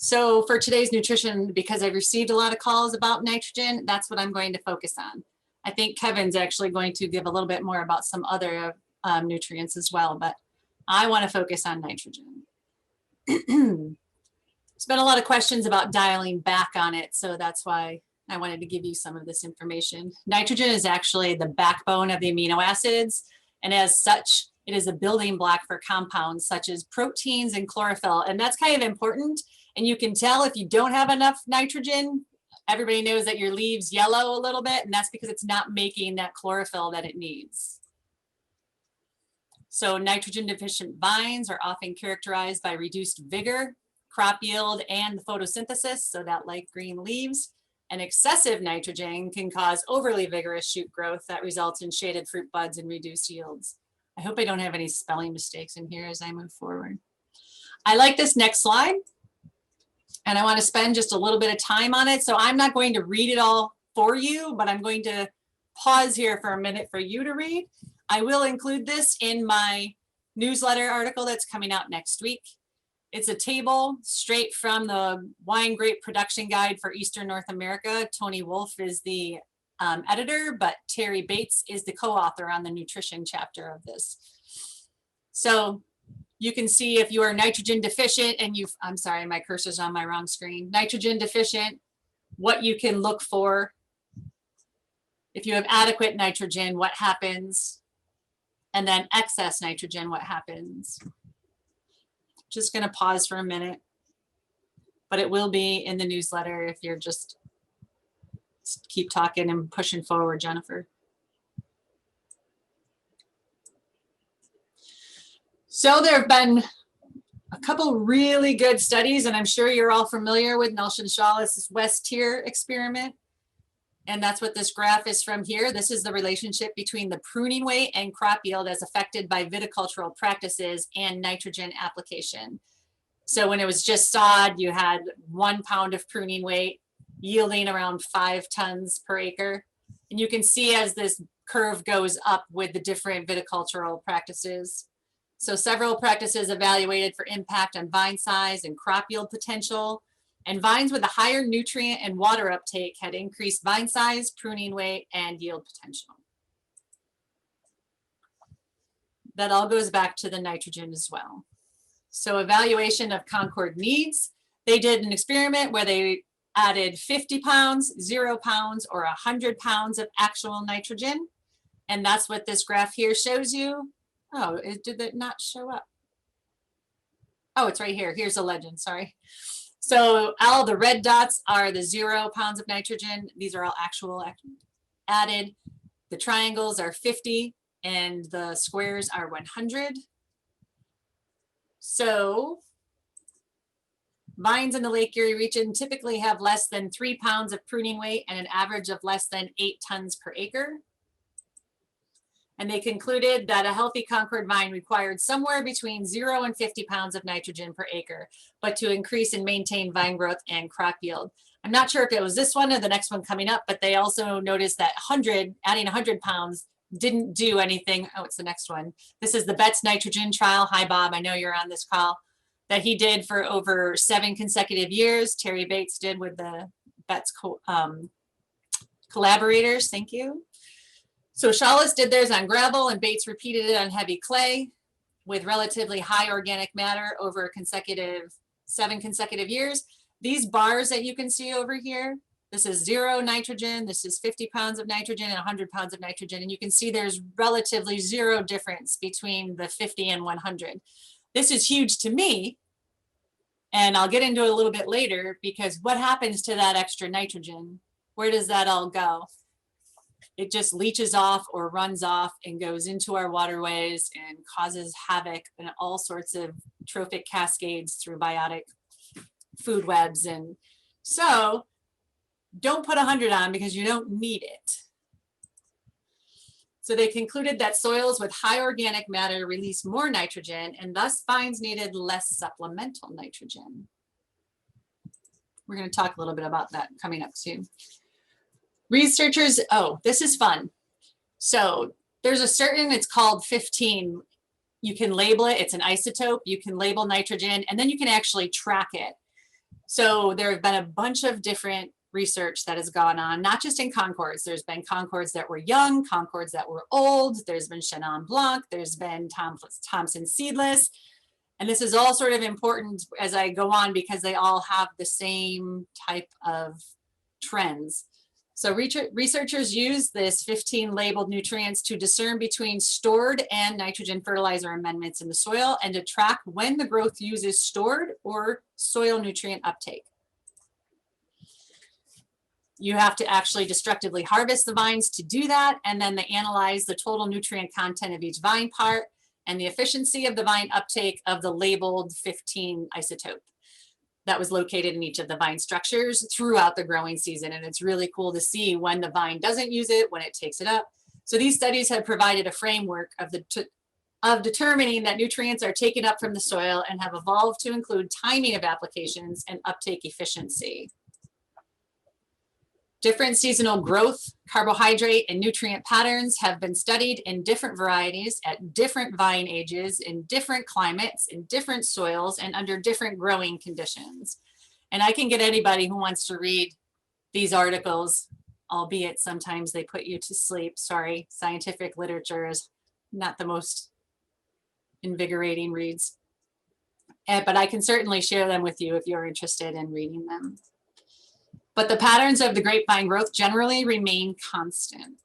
So for today's nutrition, because I've received a lot of calls about nitrogen, that's what I'm going to focus on. I think Kevin's actually going to give a little bit more about some other nutrients as well, but I want to focus on nitrogen. There's been a lot of questions about dialing back on it, so that's why I wanted to give you some of this information. Nitrogen is actually the backbone of the amino acids, and as such, it is a building block for compounds such as proteins and chlorophyll, and that's kind of important. And you can tell if you don't have enough nitrogen, everybody knows that your leaves yellow a little bit, and that's because it's not making that chlorophyll that it needs. So nitrogen deficient vines are often characterized by reduced vigor, crop yield, and photosynthesis, so that light green leaves. And excessive nitrogen can cause overly vigorous shoot growth that results in shaded fruit buds and reduced yields. I hope I don't have any spelling mistakes in here as I move forward. I like this next slide, and I want to spend just a little bit of time on it. So I'm not going to read it all for you, but I'm going to pause here for a minute for you to read. I will include this in my newsletter article that's coming out next week. It's a table straight from the Wine Grape Production Guide for Eastern North America. Tony Wolfe is the editor, but Terry Bates is the co-author on the nutrition chapter of this. So you can see if you are nitrogen deficient and I'm sorry, my cursor's on my wrong screen. Nitrogen deficient, what you can look for. If you have adequate nitrogen, what happens? And then excess nitrogen, what happens? Just going to pause for a minute, but it will be in the newsletter if you're just keep talking and pushing forward, Jennifer. So there have been a couple really good studies, and I'm sure you're all familiar with Nelson Shawless's West Tier experiment. And that's what this graph is from here. This is the relationship between the pruning weight and crop yield as affected by viticultural practices and nitrogen application. So when it was just sod, you had 1 pound of pruning weight yielding around 5 tons per acre. And you can see as this curve goes up with the different viticultural practices. So several practices evaluated for impact on vine size and crop yield potential. And vines with a higher nutrient and water uptake had increased vine size, pruning weight, and yield potential. That all goes back to the nitrogen as well. So evaluation of Concord needs. They did an experiment where they added 50 pounds, 0 pounds, or 100 pounds of actual nitrogen. And that's what this graph here shows you. Oh, did it not show up? Oh, it's right here. Here's a legend, sorry. So all the red dots are the 0 pounds of nitrogen. These are all actual added. The triangles are 50 and the squares are 100. So vines in the Lake Erie region typically have less than 3 pounds of pruning weight and an average of less than 8 tons per acre. And they concluded that a healthy Concord vine required somewhere between 0 and 50 pounds of nitrogen per acre, but to increase and maintain vine growth and crop yield. I'm not sure if it was this one or the next one coming up, but they also noticed that adding 100 pounds didn't do anything. Oh, it's the next one. This is the Betts nitrogen trial. Hi, Bob. I know you're on this call. That he did for over 7 consecutive years. Terry Bates did with the Betts collaborators. Thank you. So Shawless did theirs on gravel and Bates repeated it on heavy clay with relatively high organic matter over 7 consecutive years. These bars that you can see over here, this is 0 nitrogen, this is 50 pounds of nitrogen and 100 pounds of nitrogen. And you can see there's relatively 0 difference between the 50 and 100. This is huge to me. And I'll get into it a little bit later because what happens to that extra nitrogen? Where does that all go? It just leaches off or runs off and goes into our waterways and causes havoc and all sorts of trophic cascades through biotic food webs. And so don't put 100 on because you don't need it. So they concluded that soils with high organic matter release more nitrogen and thus vines needed less supplemental nitrogen. We're going to talk a little bit about that coming up soon. Researchers, oh, this is fun. So there's a certain, it's called 15. You can label it, it's an isotope. You can label nitrogen and then you can actually track it. So there have been a bunch of different research that has gone on, not just in Concords. There's been Concords that were young, Concords that were old. There's been Chenin Blanc. There's been Thompson Seedless. And this is all sort of important as I go on because they all have the same type of trends. So researchers use this 15 labeled nutrients to discern between stored and nitrogen fertilizer amendments in the soil and to track when the growth uses stored or soil nutrient uptake. You have to actually destructively harvest the vines to do that, and then they analyze the total nutrient content of each vine part and the efficiency of the vine uptake of the labeled 15 isotope that was located in each of the vine structures throughout the growing season. And it's really cool to see when the vine doesn't use it, when it takes it up. So these studies have provided a framework of determining that nutrients are taken up from the soil and have evolved to include timing of applications and uptake efficiency. Different seasonal growth, carbohydrate, and nutrient patterns have been studied in different varieties at different vine ages, in different climates, in different soils, and under different growing conditions. And I can get anybody who wants to read these articles, albeit sometimes they put you to sleep. Sorry, scientific literature is not the most invigorating reads. But I can certainly share them with you if you're interested in reading them. But the patterns of the grapevine growth generally remain constant.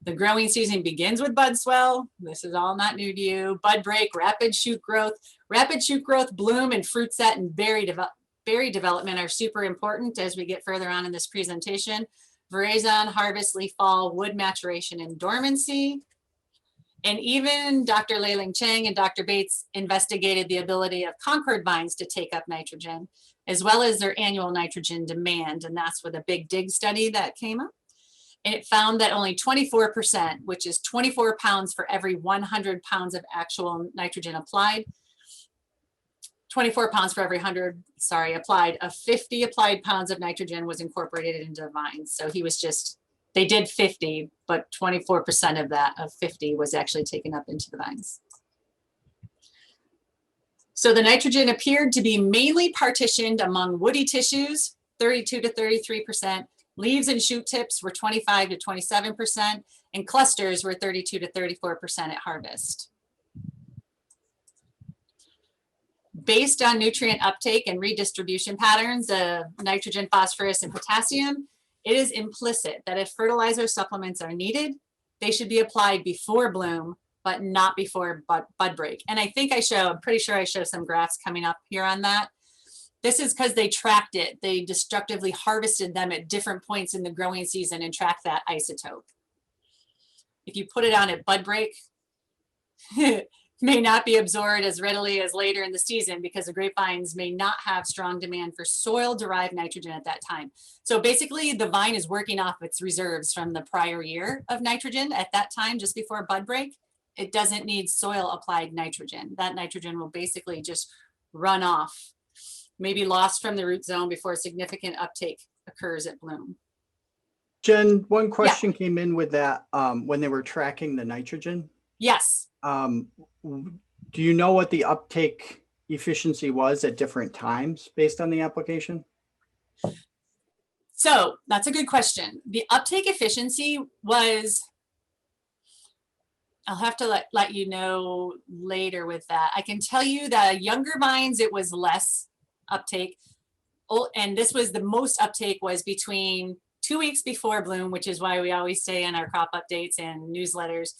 The growing season begins with bud swell. This is all not new to you. Bud break, rapid shoot growth, bloom, and fruit set and berry development are super important as we get further on in this presentation. Veraison, harvest, leaf fall, wood maturation, and dormancy. And even Dr. Leiling Chang and Dr. Bates investigated the ability of Concord vines to take up nitrogen, as well as their annual nitrogen demand. And that's with a big dig study that came up. And it found that only 24%, which is 24 pounds for every 100 pounds of actual nitrogen applied, 24 pounds for every 100, applied, of 50 applied pounds of nitrogen was incorporated into the vines. So he was just, they did 50, but 24% of that, of 50, was actually taken up into the vines. So the nitrogen appeared to be mainly partitioned among woody tissues, 32 to 33%, leaves and shoot tips were 25 to 27%, and clusters were 32 to 34% at harvest. Based on nutrient uptake and redistribution patterns of nitrogen, phosphorus, and potassium, it is implicit that if fertilizer supplements are needed, they should be applied before bloom, but not before bud break. And I think I'm pretty sure I show some graphs coming up here on that. This is because they tracked it. They destructively harvested them at different points in the growing season and tracked that isotope. If you put it on at bud break, it may not be absorbed as readily as later in the season because the grapevines may not have strong demand for soil-derived nitrogen at that time. So basically the vine is working off its reserves from the prior year of nitrogen at that time, just before bud break. It doesn't need soil applied nitrogen. That nitrogen will basically just run off, maybe lost from the root zone before significant uptake occurs at bloom. Jen, one question came in with that when they were tracking the nitrogen. Yes. Do you know what the uptake efficiency was at different times based on the application? So that's a good question. The uptake efficiency was, I'll have to let you know later with that. I can tell you that younger vines, it was less uptake. And this was the most uptake was between 2 weeks before bloom, which is why we always say in our crop updates and newsletters,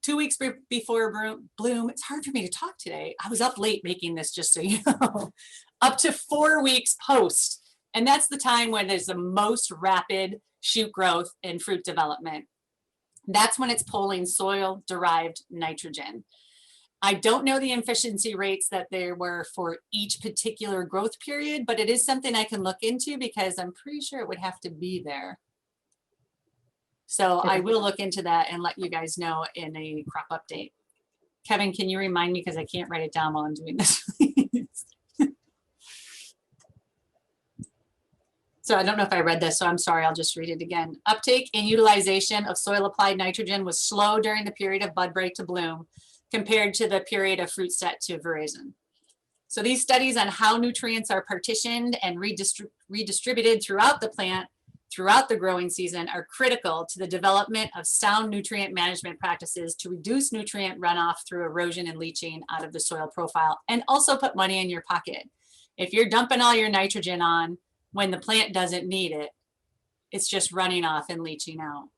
2 weeks before bloom. It's hard for me to talk today. I was up late making this, just so you know. Up to 4 weeks post. And that's the time when there's the most rapid shoot growth and fruit development. That's when it's pulling soil-derived nitrogen. I don't know the efficiency rates that there were for each particular growth period, but it is something I can look into because I'm pretty sure it would have to be there. So I will look into that and let you guys know in a crop update. Kevin, can you remind me, because I can't write it down while I'm doing this. So I don't know if I read this, so I'm sorry, I'll just read it again. Uptake and utilization of soil applied nitrogen was slow during the period of bud break to bloom compared to the period of fruit set to veraison. So these studies on how nutrients are partitioned and redistributed throughout the plant, throughout the growing season, are critical to the development of sound nutrient management practices to reduce nutrient runoff through erosion and leaching out of the soil profile, and also put money in your pocket. If you're dumping all your nitrogen on when the plant doesn't need it, it's just running off and leaching out.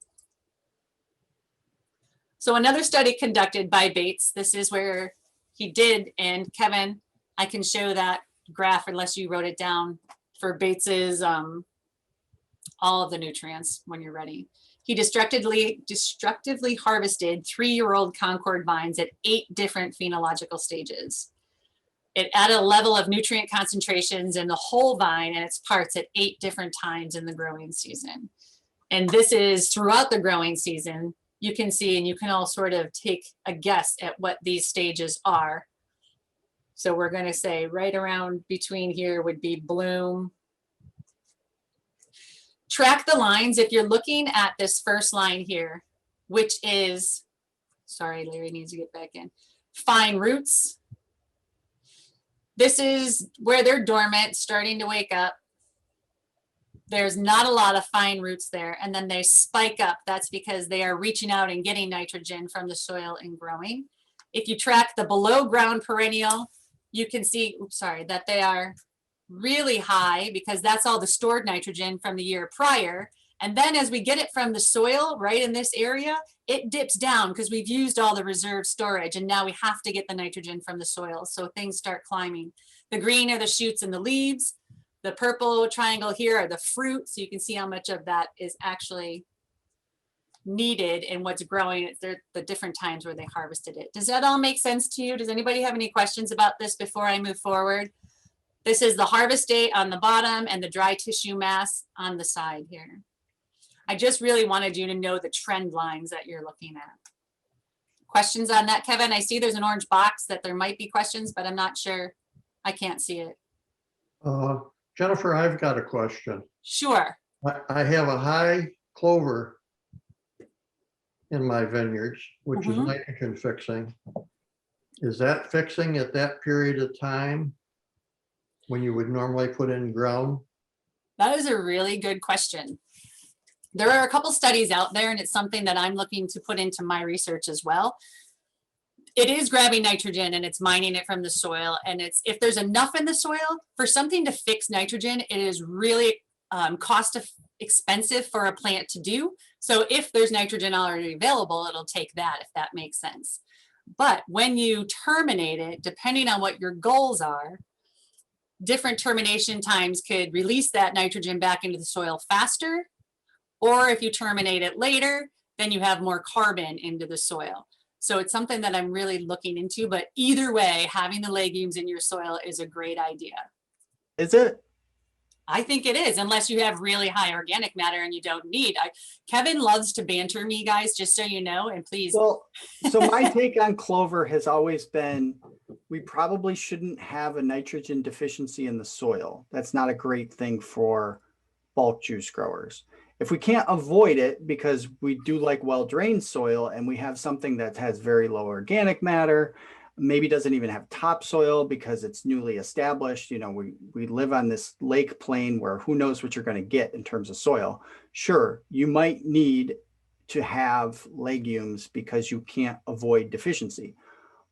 So another study conducted by Bates, this is where he did, and Kevin, I can show that graph unless you wrote it down, for Bates's all of the nutrients when you're ready. He destructively harvested 3-year-old Concord vines at 8 different phenological stages. It added a level of nutrient concentrations in the whole vine and its parts at 8 different times in the growing season. And this is throughout the growing season. You can see, and you can all sort of take a guess at what these stages are. So we're going to say right around between here would be bloom. Track the lines. If you're looking at this first line here, which is, sorry, Larry needs to get back in, fine roots. This is where they're dormant, starting to wake up. There's not a lot of fine roots there, and then they spike up. That's because they are reaching out and getting nitrogen from the soil and growing. If you track the below ground perennial, you can see, oops, sorry, that they are really high because that's all the stored nitrogen from the year prior. And then as we get it from the soil right in this area, it dips down because we've used all the reserve storage, and now we have to get the nitrogen from the soil. So things start climbing. The green are the shoots and the leaves. The purple triangle here are the fruit. So you can see how much of that is actually needed and what's growing at the different times where they harvested it. Does that all make sense to you? Does anybody have any questions about this before I move forward? This is the harvest date on the bottom and the dry tissue mass on the side here. I just really wanted you to know the trend lines that you're looking at. Questions on that, Kevin? I see there's an orange box that there might be questions, but I'm not sure. I can't see it. Jennifer, I've got a question. Sure. I have a high clover in my vineyards, which is nitrogen fixing. Is that fixing at that period of time when you would normally put in ground? That is a really good question. There are a couple studies out there, and it's something that I'm looking to put into my research as well. It is grabbing nitrogen and it's mining it from the soil. And it's, if there's enough in the soil for something to fix nitrogen, it is really expensive for a plant to do. So if there's nitrogen already available, it'll take that, if that makes sense. But when you terminate it, depending on what your goals are, different termination times could release that nitrogen back into the soil faster. Or if you terminate it later, then you have more carbon into the soil. So it's something that I'm really looking into, but either way, having the legumes in your soil is a great idea. Is it? I think it is, unless you have really high organic matter and you don't need. Kevin loves to banter me, guys, just so you know, and please. Well, so my take on clover has always been, we probably shouldn't have a nitrogen deficiency in the soil. That's not a great thing for bulk juice growers. If we can't avoid it because we do like well-drained soil and we have something that has very low organic matter, maybe doesn't even have topsoil because it's newly established, you know, we live on this lake plain where who knows what you're going to get in terms of soil. Sure, you might need to have legumes because you can't avoid deficiency.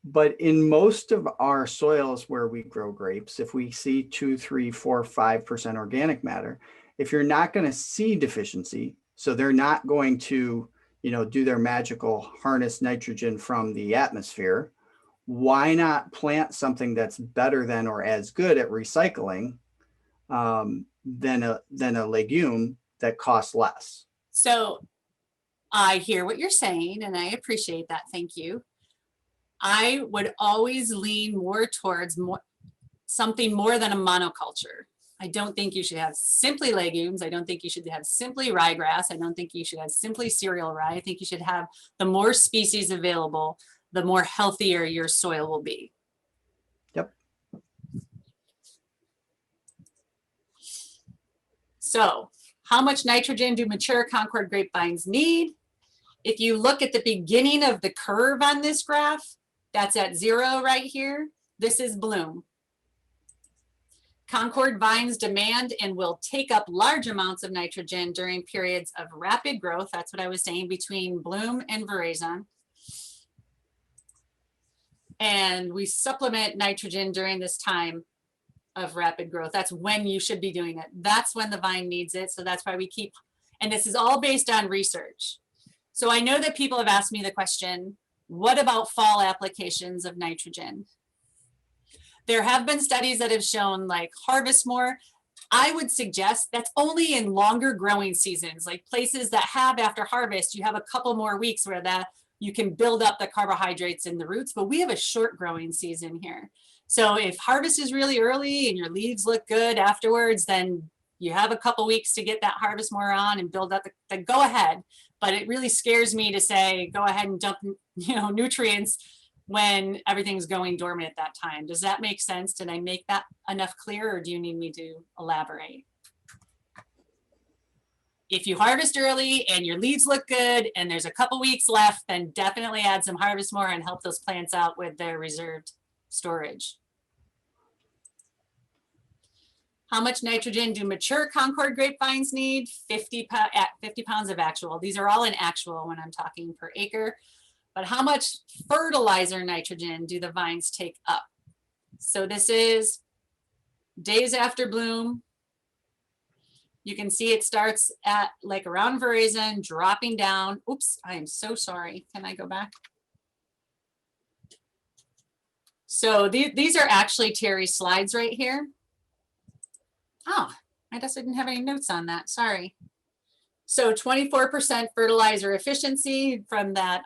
But in most of our soils where we grow grapes, if we see 2, 3, 4, 5% organic matter, if you're not going to see deficiency, so they're not going to, you know, do their magical harness nitrogen from the atmosphere, why not plant something that's better than or as good at recycling than a legume that costs less? So I hear what you're saying, and I appreciate that. Thank you. I would always lean more towards something more than a monoculture. I don't think you should have simply legumes. I don't think you should have simply ryegrass. I don't think you should have simply cereal rye. I think you should have the more species available, the more healthier your soil will be. Yep. So how much nitrogen do mature Concord grapevines need? If you look at the beginning of the curve on this graph, that's at 0 right here. This is bloom. Concord vines demand and will take up large amounts of nitrogen during periods of rapid growth. That's what I was saying, between bloom and veraison. And we supplement nitrogen during this time of rapid growth. That's when you should be doing it. That's when the vine needs it. So that's why we keep, and this is all based on research. So I know that people have asked me the question, what about fall applications of nitrogen? There have been studies that have shown like harvest more. I would suggest that's only in longer growing seasons, like places that have after harvest, you have a couple more weeks where that you can build up the carbohydrates in the roots, but we have a short growing season here. So if harvest is really early and your leaves look good afterwards, then you have a couple weeks to get that harvest more on and build up the go ahead. But it really scares me to say, go ahead and dump, nutrients when everything's going dormant at that time. Does that make sense? Did I make that enough clear, or do you need me to elaborate? If you harvest early and your leaves look good and there's a couple weeks left, then definitely add some harvest more and help those plants out with their reserved storage. How much nitrogen do mature Concord grapevines need? 50 pounds of actual. These are all in actual when I'm talking per acre. But how much fertilizer nitrogen do the vines take up? So this is days after bloom. You can see it starts at like around veraison, dropping down. Oops, I am so sorry. Can I go back? So these are actually Terry's slides right here. Oh, I guess I didn't have any notes on that. Sorry. So 24% fertilizer efficiency from that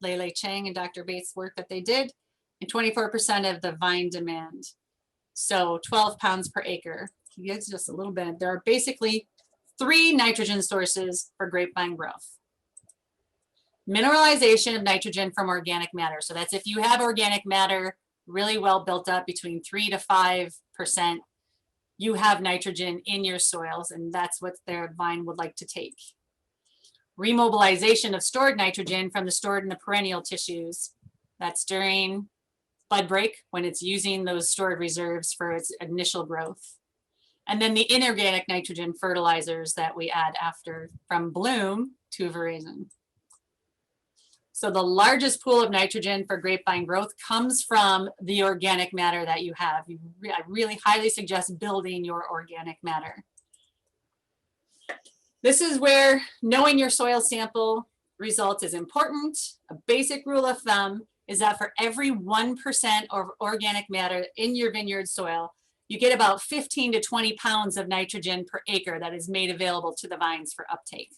Lele Chang and Dr. Bates work that they did, and 24% of the vine demand. So 12 pounds per acre. It's just a little bit. There are basically 3 nitrogen sources for grapevine growth. Mineralization of nitrogen from organic matter. So that's if you have organic matter really well built up between 3 to 5%, you have nitrogen in your soils, and that's what their vine would like to take. Remobilization of stored nitrogen from the stored in the perennial tissues. That's during bud break when it's using those stored reserves for its initial growth. And then the inorganic nitrogen fertilizers that we add after from bloom to veraison. So the largest pool of nitrogen for grapevine growth comes from the organic matter that you have. I really highly suggest building your organic matter. This is where knowing your soil sample results is important. A basic rule of thumb is that for every 1% of organic matter in your vineyard soil, you get about 15 to 20 pounds of nitrogen per acre that is made available to the vines for uptake.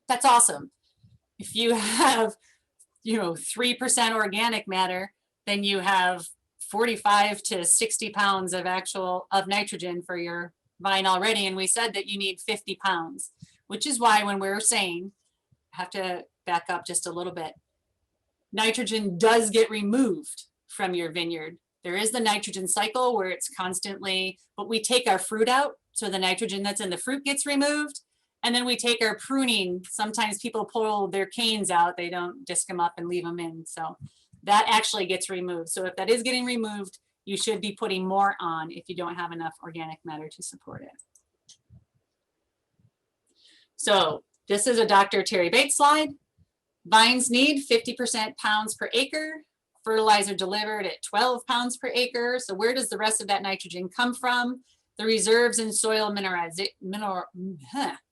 That's awesome. If you have, 3% organic matter, then you have 45 to 60 pounds of nitrogen for your vine already. And we said that you need 50 pounds, which is why when we're saying, I have to back up just a little bit, nitrogen does get removed from your vineyard. There is the nitrogen cycle where it's constantly, but we take our fruit out. So the nitrogen that's in the fruit gets removed. And then we take our pruning. Sometimes people pull their canes out. They don't disc them up and leave them in. So that actually gets removed. So if that is getting removed, you should be putting more on if you don't have enough organic matter to support it. So this is a Dr. Terry Bates slide. Vines need 50% pounds per acre. Fertilizer delivered at 12 pounds per acre. So where does the rest of that nitrogen come from? The reserves in soil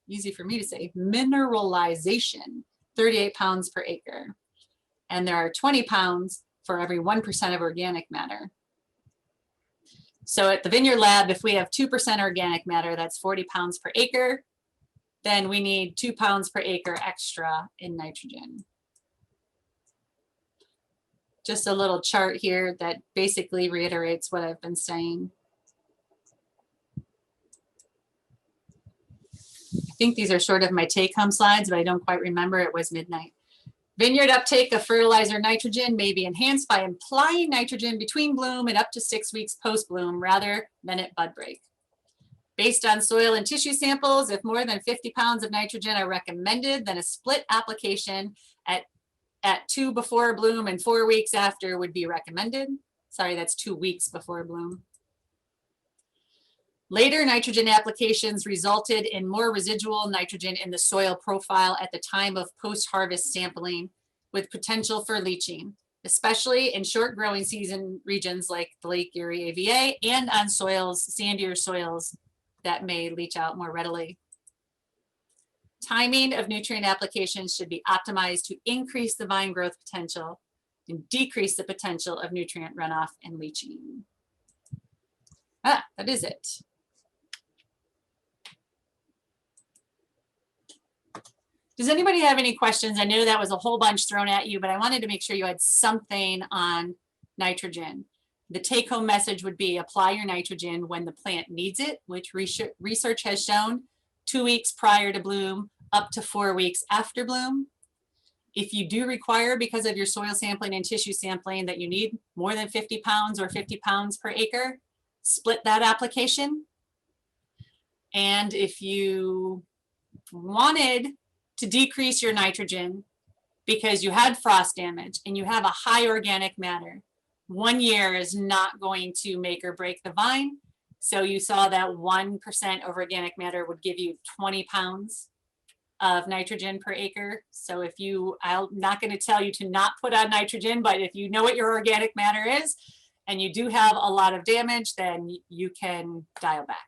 easy for me to say, mineralization, 38 pounds per acre. And there are 20 pounds for every 1% of organic matter. So at the Vineyard Lab, if we have 2% organic matter, that's 40 pounds per acre. Then we need 2 pounds per acre extra in nitrogen. Just a little chart here that basically reiterates what I've been saying. I think these are sort of my take-home slides, but I don't quite remember. It was midnight. Vineyard uptake of fertilizer nitrogen may be enhanced by applying nitrogen between bloom and up to 6 weeks post-bloom rather than at bud break. Based on soil and tissue samples, if more than 50 pounds of nitrogen are recommended, then a split application at 2 before bloom and 4 weeks after would be recommended. Sorry, that's 2 weeks before bloom. Later nitrogen applications resulted in more residual nitrogen in the soil profile at the time of post-harvest sampling, with potential for leaching, especially in short growing season regions like the Lake Erie AVA and on soils, sandier soils that may leach out more readily. Timing of nutrient applications should be optimized to increase the vine growth potential and decrease the potential of nutrient runoff and leaching. That is it. Does anybody have any questions? I know that was a whole bunch thrown at you, but I wanted to make sure you had something on nitrogen. The take-home message would be apply your nitrogen when the plant needs it, which research has shown 2 weeks prior to bloom, up to 4 weeks after bloom. If you do require, because of your soil sampling and tissue sampling, that you need more than 50 pounds or 50 pounds per acre, split that application. And if you wanted to decrease your nitrogen because you had frost damage and you have a high organic matter, 1 year is not going to make or break the vine. So you saw that 1% of organic matter would give you 20 pounds of nitrogen per acre. So if you, I'm not going to tell you to not put on nitrogen, but if you know what your organic matter is and you do have a lot of damage, then you can dial back.